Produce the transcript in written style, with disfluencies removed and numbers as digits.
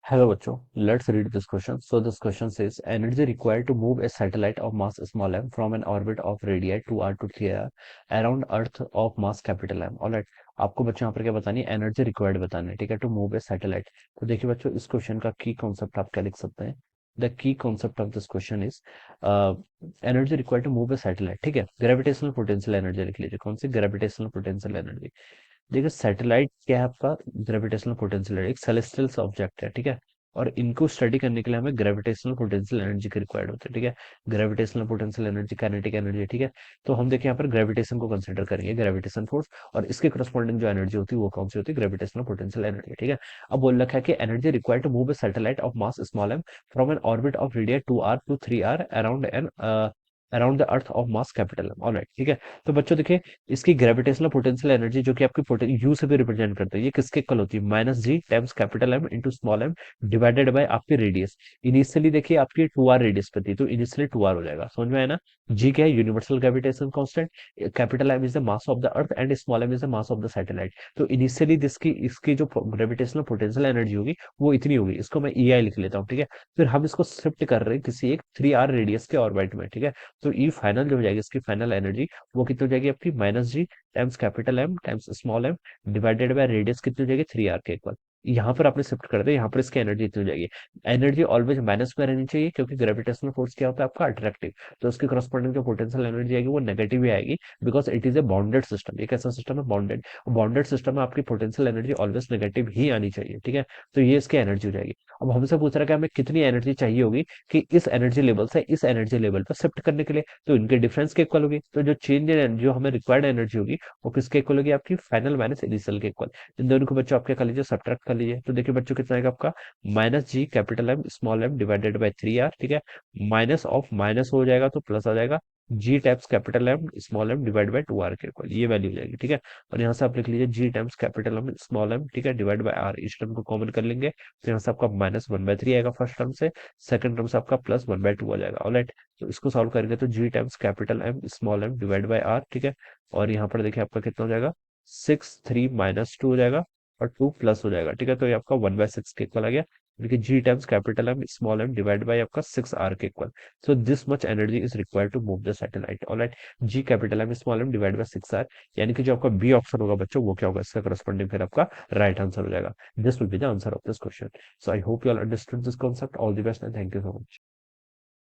Hello, Bacho. Let's read this question. So this question says energy required to move a satellite of mass small m from an orbit of radii 2r to 3r around Earth of mass capital M. Alright, आपको बच्चों यहाँ पर क्या बतानी है? Energy required बताना है, ठीक है, टू मूव ए सैटेलाइट। तो देखिए बच्चों, इस क्वेश्चन का की कॉन्सेप्ट आप क्या लिख सकते हैं? द की concept of this question is energy required to move a satellite, ठीक है। ग्रेविटेशनल पोटेंशियल एनर्जी लिख लीजिए। कौन सी? Gravitational potential energy. देखिए सैटेलाइट क्या है आपका? ग्रेविटेशनल पोटेंशियल एक सेलेस्टियल ऑब्जेक्ट है, ठीक है। और इनको स्टडी करने के लिए हमें ग्रेविटेशनल पोटेंशियल एनर्जी की रिक्वायर्ड होती है, ठीक है। Gravitational potential energy kinetic energy, ठीक है। तो हम देखिए यहाँ पर ग्रेविटेशन को कंसिडर करेंगे, ग्रेविटेशन फोर्स, और इसके करस्पॉन्डिंग जो एनर्जी होती है वो कौन सी होती है? ग्रेविटेशनल पोटेंशियल एनर्जी, ठीक है। अब बोल रखा है कि energy required to move a satellite of mass small M from an orbit of radius 2r to 3r around the earth of mass capital M. Alright, ठीक है। तो बच्चों देखिए, इसकी ग्रेविटेशनल पोटेंशियल एनर्जी जो कि आपकी यू से भी रिप्रेजेंट करते हैं, ये किसके इक्वल होती है? Minus G times capital M into small M divided by आपकी रेडियस। इनिशियली देखिए आपकी 2r रेडियस पे थी, तो इनिशियली 2r हो जाएगा। समझ में आया ना? जी क्या है? Universal gravitation constant. Capital M is the mass of the earth and small M is the mass of the satellite. तो इनिशियली इसकी इसकी जो ग्रेविटेशनल पोटेंशियल एनर्जी होगी वो इतनी होगी। इसको मैं ई आई लिख लेता हूँ, ठीक है। फिर हम इसको शिफ्ट कर रहे हैं किसी एक 3r रेडियस के ऑर्बिट में, ठीक है। तो ई फाइनल जो हो जाएगी, इसकी फाइनल एनर्जी वो कितनी हो जाएगी आपकी? Minus G times capital M times small M divided by radius कितनी हो जाएगी? 3r के इक्वल। यहाँ पर आपने शिफ्ट कर दिया, यहाँ पर इसकी एनर्जी इतनी हो जाएगी। एनर्जी ऑलवेज माइनस में रहनी चाहिए, क्योंकि ग्रेविटेशनल फोर्स क्या होता है आपका? अट्रैक्टिव। तो उसकी करस्पॉन्डिंग जो पोटेंशियल एनर्जी आएगी वो नेगेटिव ही आएगी, because it is a bounded system. एक ऐसा सिस्टम है बाउंडेड, बाउंडेड सिस्टम में आपकी पोटेंशियल एनर्जी ऑलवेज नेगेटिव ही आनी चाहिए, ठीक है। तो ये इसकी एनर्जी हो जाएगी। अब हमसे पूछ रहा है कि हमें कितनी एनर्जी चाहिए होगी कि इस एनर्जी लेवल से इस एनर्जी लेवल पर शिफ्ट करने के लिए? तो इनके डिफरेंस के इक्वल होगी। तो जो चेंज जो हमें रिक्वायर्ड एनर्जी होगी वो किसके इक्वल होगी? आपकी फाइनल माइनस इनिशियल के इक्वल। इन दोनों को बच्चों आप क्या कर लीजिए? सब्ट्रैक्ट कर लीजिए। तो देखिए बच्चों कितना आएगा आपका? Minus G capital M small M divided by 3r, ठीक है। माइनस ऑफ माइनस हो जाएगा तो प्लस आ जाएगा। G times capital M small m divide by 2r के इक्वल, ये वैल्यू हो जाएगी, ठीक है। और यहाँ से आप लिख लीजिए G times capital M small m, ठीक है, डिवाइड बाई r। इस टर्म को कॉमन कर लेंगे तो यहाँ से आपका माइनस 1/3 आएगा फर्स्ट टर्म से। सेकंड टर्म से आपका प्लस 1/2 आ जाएगा। ऑलराइट, तो इसको सॉल्व करेंगे तो G times capital M small m divide by r, ठीक है। और यहाँ पर देखिए आपका कितना हो जाएगा? 6 3 - 2 हो जाएगा, और 2 प्लस हो जाएगा, ठीक है। तो ये आपका 1/6 के इक्वल आ गया। देखिए G times capital M small m divide by आपका 6r के equal. So this much energy is required to move the satellite. Alright, G capital M small m divide by 6r, यानी कि जो आपका बी ऑप्शन होगा बच्चों वो क्या होगा? इसका करस्पॉन्डिंग फिर आपका राइट आंसर हो जाएगा। This will be the answer of this question. So I hope you all understood this concept. All the best and thank you so much.